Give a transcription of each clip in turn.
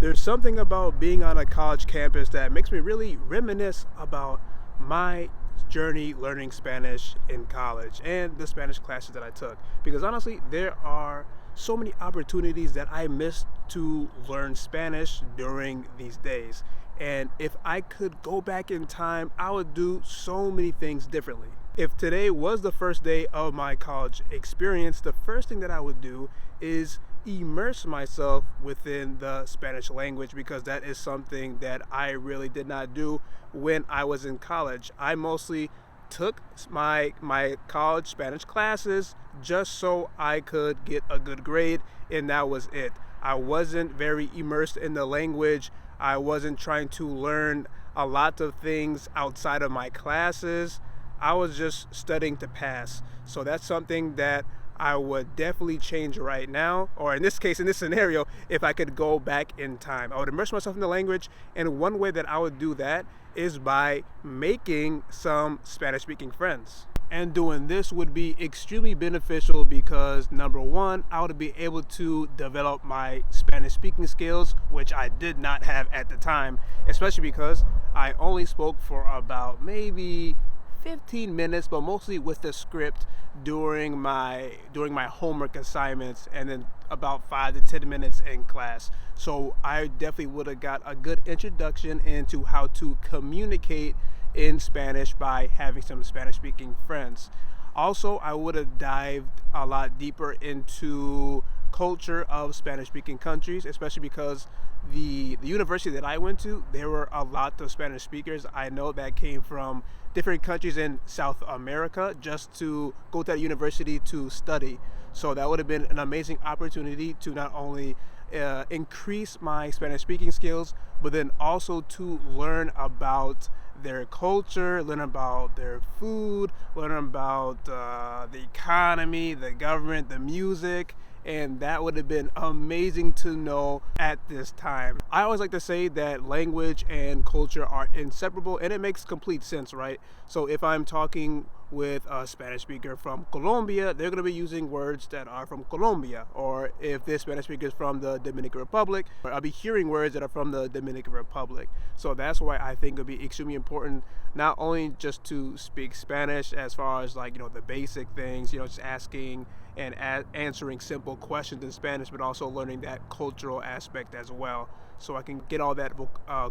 There's something about being on a college campus that makes me really reminisce about my journey learning Spanish in college and the Spanish classes that I took. Because honestly, there are so many opportunities that I missed to learn Spanish during these days. And if I could go back in time, I would do so many things differently. If today was the first day of my college experience, the first thing that I would do is immerse myself within the Spanish language, because that is something that I really did not do when I was in college. I mostly took my college Spanish classes just so I could get a good grade, and that was it. I wasn't very immersed in the language. I wasn't trying to learn a lot of things outside of my classes. I was just studying to pass. So that's something that I would definitely change right now, or in this case, in this scenario, if I could go back in time. I would immerse myself in the language, and one way that I would do that is by making some Spanish-speaking friends. And doing this would be extremely beneficial because, number one, I would be able to develop my Spanish speaking skills, which I did not have at the time, especially because I only spoke for about maybe 15 minutes, but mostly with the script during my homework assignments, and then about 5 to 10 minutes in class. So I definitely would have got a good introduction into how to communicate in Spanish by having some Spanish speaking friends. Also, I would have dived a lot deeper into culture of Spanish speaking countries, especially because the university that I went to, there were a lot of Spanish speakers I know that came from different countries in South America just to go to that university to study. So that would have been an amazing opportunity to not only increase my Spanish speaking skills, but then also to learn about their culture, learn about their food, learn about the economy, the government, the music, and that would have been amazing to know at this time. I always like to say that language and culture are inseparable, and it makes complete sense, right? So if I'm talking with a Spanish speaker from Colombia, they're going to be using words that are from Colombia. Or if this Spanish speaker is from the Dominican Republic, I'll be hearing words that are from the Dominican Republic. So that's why I think it would be extremely important not only just to speak Spanish as far as the basic things, just asking and answering simple questions in Spanish, but also learning that cultural aspect as well, so I can get all that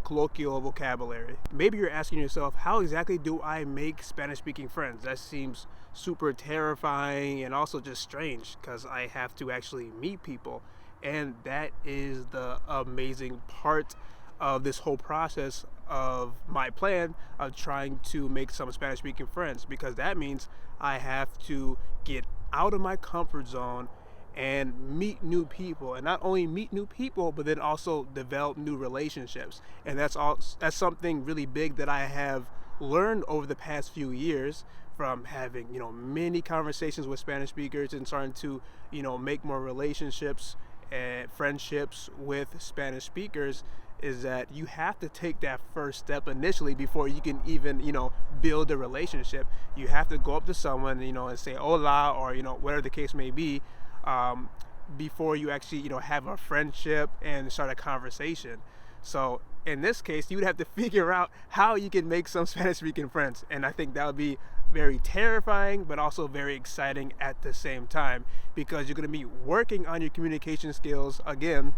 colloquial vocabulary. Maybe you're asking yourself, how exactly do I make Spanish-speaking friends? That seems super terrifying and also just strange, because I have to actually meet people. And that is the amazing part of this whole process of my plan of trying to make some Spanish-speaking friends, because that means I have to get out of my comfort zone and meet new people, and not only meet new people, but then also develop new relationships. And that's something really big that I have learned over the past few years from having many conversations with Spanish speakers and starting to make more relationships and friendships with Spanish speakers, is that you have to take that first step initially before you can even build a relationship. You have to go up to someone and say hola, or whatever the case may be, before you actually have a friendship and start a conversation. So in this case, you would have to figure out how you can make some Spanish speaking friends, and I think that would be very terrifying but also very exciting at the same time, because you're going to be working on your communication skills again.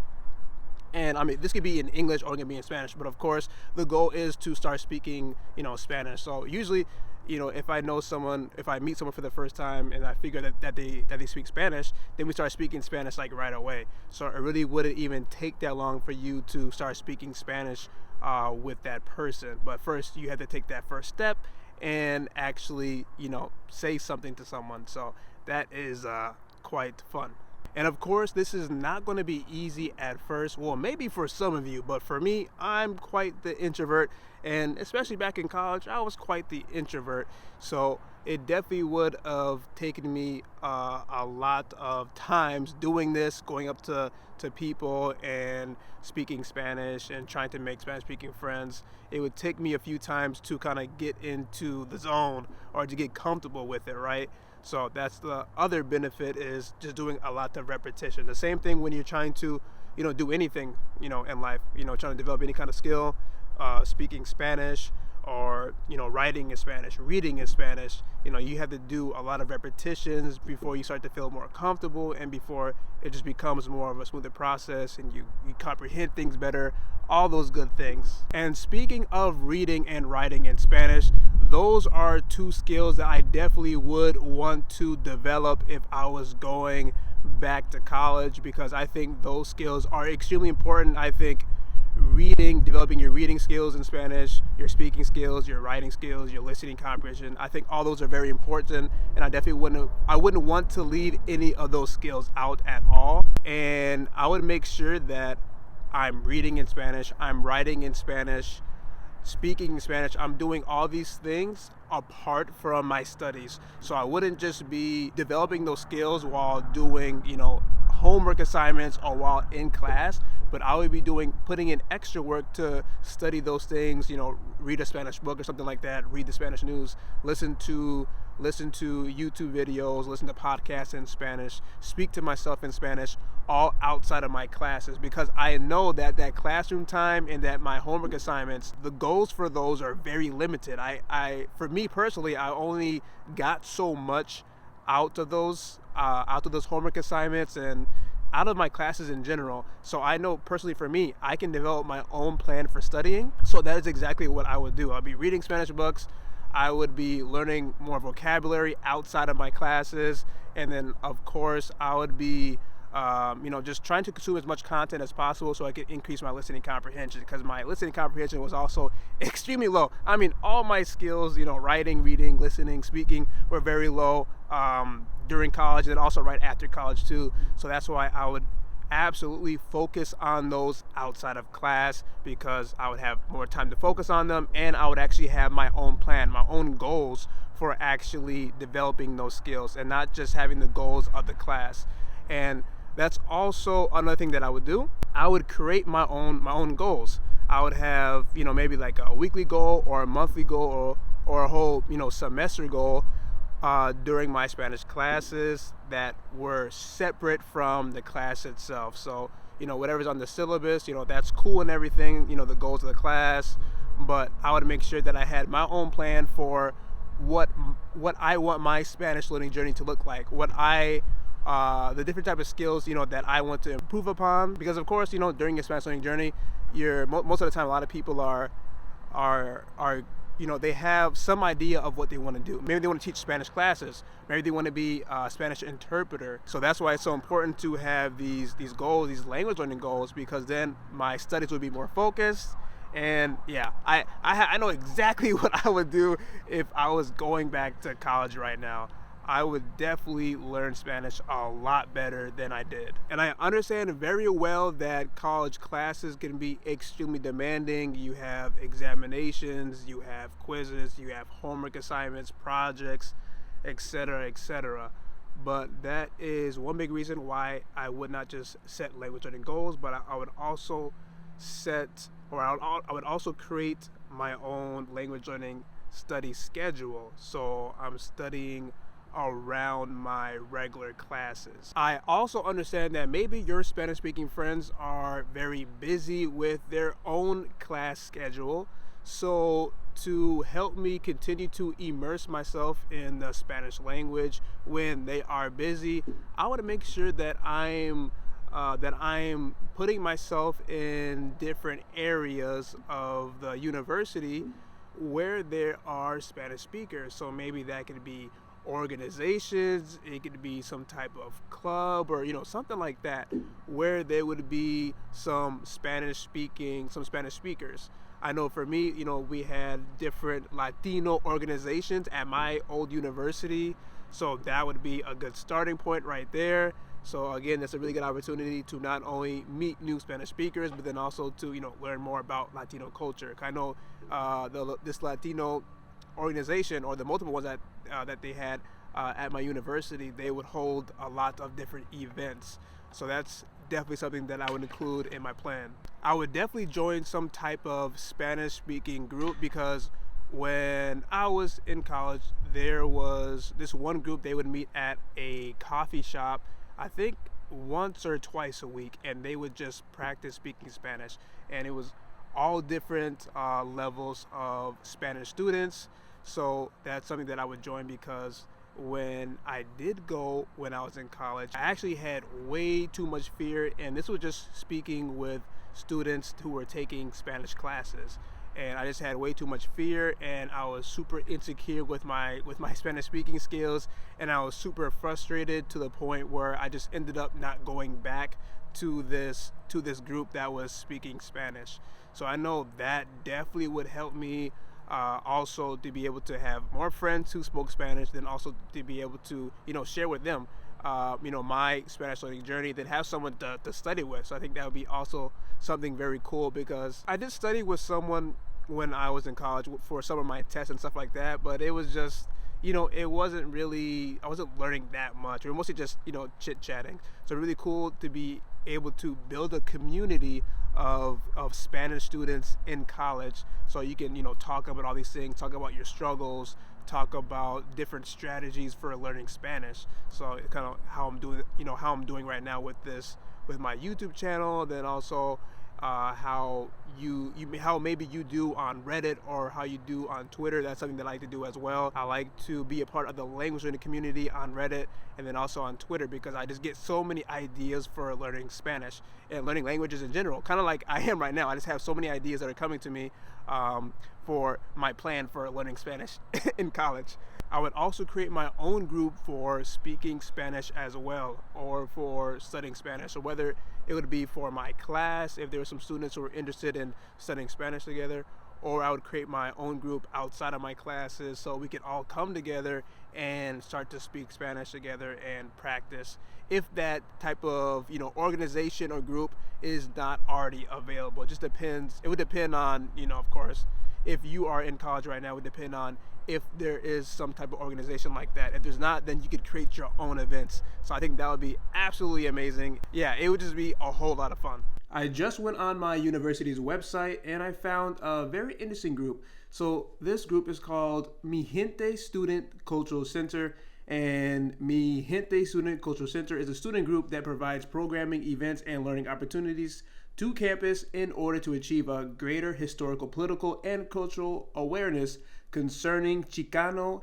And I mean, this could be in English or it could be in Spanish, but of course the goal is to start speaking Spanish. So usually if I meet someone for the first time and I figure that they speak Spanish, then we start speaking Spanish right away. So it really wouldn't even take that long for you to start speaking Spanish with that person. But first you have to take that first step and actually say something to someone. So that is quite fun. And of course, this is not going to be easy at first. Well, maybe for some of you, but for me, I'm quite the introvert. And especially back in college, I was quite the introvert. So it definitely would have taken me a lot of times doing this, going up to people and speaking Spanish and trying to make Spanish-speaking friends. It would take me a few times to kind of get into the zone or to get comfortable with it, right? So that's the other benefit, is just doing a lot of repetition. The same thing when you're trying to do anything, in life, trying to develop any kind of skill, speaking Spanish, or writing in Spanish, reading in Spanish. You have to do a lot of repetitions before you start to feel more comfortable, and before it just becomes more of a smoother process, and you comprehend things better, all those good things. And speaking of reading and writing in Spanish, those are two skills that I definitely would want to develop if I was going back to college, because I think those skills are extremely important. I think developing your reading skills in Spanish, your speaking skills, your writing skills, your listening comprehension, I think all those are very important, and I definitely wouldn't want to leave any of those skills out at all. And I would make sure that I'm reading in Spanish, I'm writing in Spanish, speaking in Spanish, I'm doing all these things apart from my studies. So I wouldn't just be developing those skills while doing, homework assignments or while in class, but I would be putting in extra work to study those things, read a Spanish book or something like that, read the Spanish news, listen to YouTube videos, listen to podcasts in Spanish, speak to myself in Spanish, all outside of my classes, because I know that classroom time and that my homework assignments, the goals for those are very limited. For me personally, I only got so much out of those homework assignments and out of my classes in general. So I know personally for me, I can develop my own plan for studying. So that is exactly what I would do. I'll be reading Spanish books. I would be learning more vocabulary outside of my classes. And then of course I would be just trying to consume as much content as possible so I could increase my listening comprehension, because my listening comprehension was also extremely low. I mean, all my skills, writing, reading, listening, speaking, were very low during college, and also right after college too. So that's why I would absolutely focus on those outside of class, because I would have more time to focus on them, and I would actually have my own plan, my own goals for actually developing those skills, and not just having the goals of the class. And that's also another thing that I would do. I would create my own goals. I would have, maybe like a weekly goal or a monthly goal or a whole, semester goal during my Spanish classes that were separate from the class itself. So, whatever's on the syllabus, that's cool and everything, the goals of the class, but I would make sure that I had my own plan for what I want my Spanish learning journey to look like, the different type of skills, that I want to improve upon. Because of course, during your Spanish learning journey, most of the time, a lot of people are they have some idea of what they want to do. Maybe they want to teach Spanish classes. Maybe they want to be a Spanish interpreter. So that's why it's so important to have these goals, these language learning goals, because then my studies would be more focused. And yeah, I know exactly what I would do if I was going back to college right now. I would definitely learn Spanish a lot better than I did. And I understand very well that college classes can be extremely demanding. You have examinations, you have quizzes, you have homework assignments, projects, etc., etc. But that is one big reason why I would not just set language learning goals, but I would also I would also create my own language learning study schedule. So I'm studying around my regular classes. I also understand that maybe your Spanish speaking friends are very busy with their own class schedule. So to help me continue to immerse myself in the Spanish language when they are busy, I want to make sure that I'm putting myself in different areas of the university where there are Spanish speakers. So maybe that could be organizations, it could be some type of club, or something like that, where there would be some Spanish speakers. I know for me, we had different Latino organizations at my old university, so that would be a good starting point right there. So again, that's a really good opportunity to not only meet new Spanish speakers, but then also to learn more about Latino culture. I know this Latino organization, or the multiple ones that they had at my university, they would hold a lot of different events. So that's definitely something that I would include in my plan. I would definitely join some type of Spanish speaking group, because when I was in college, there was this one group. They would meet at a coffee shop. I think once or twice a week, and they would just practice speaking Spanish. And it was all different levels of Spanish students. So that's something that I would join, because when I did go when I was in college, I actually had way too much fear, and this was just speaking with students who were taking Spanish classes. And I just had way too much fear, and I was super insecure with my Spanish speaking skills, and I was super frustrated to the point where I just ended up not going back to this group that was speaking Spanish. So I know that definitely would help me also to be able to have more friends who spoke Spanish, then also to be able to share with them my Spanish learning journey, then have someone to study with. So I think that would be also something very cool, because I did study with someone when I was in college for some of my tests and stuff like that, but it was just it wasn't really, I wasn't learning that much. We were mostly just chit chatting. So really cool to be able to build a community of Spanish students in college, so you can talk about all these things, talk about your struggles, talk about different strategies for learning Spanish. So kind of how I'm doing right now with my YouTube channel, then also how maybe you do on Reddit, or how you do on Twitter. That's something that I like to do as well. I like to be a part of the language learning community on Reddit, and then also on Twitter, because I just get so many ideas for learning Spanish and learning languages in general, kind of like I am right now. I just have so many ideas that are coming to me for my plan for learning Spanish in college. I would also create my own group for speaking Spanish as well, or for studying Spanish, or whether it would be for my class, if there were some students who were interested in studying Spanish together, or I would create my own group outside of my classes, so we could all come together and start to speak Spanish together and practice, if that type of organization or group is not already available. It just depends. It would depend on of course, if you are in college right now, it would depend on if there is some type of organization like that. If there's not, then you could create your own events. So I think that would be absolutely amazing. Yeah, it would just be a whole lot of fun. I just went on my university's website, and I found a very interesting group. So this group is called Mi Gente Student Cultural Center. And Mi Gente Student Cultural Center is a student group that provides programming, events, and learning opportunities to campus in order to achieve a greater historical, political, and cultural awareness concerning Chicano,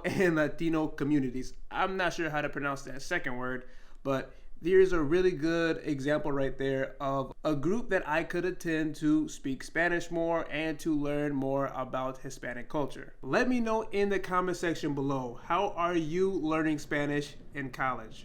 and Latino communities. I'm not sure how to pronounce that second word, but there's a really good example right there of a group that I could attend to speak Spanish more and to learn more about Hispanic culture. Let me know in the comment section below, how are you learning Spanish in college?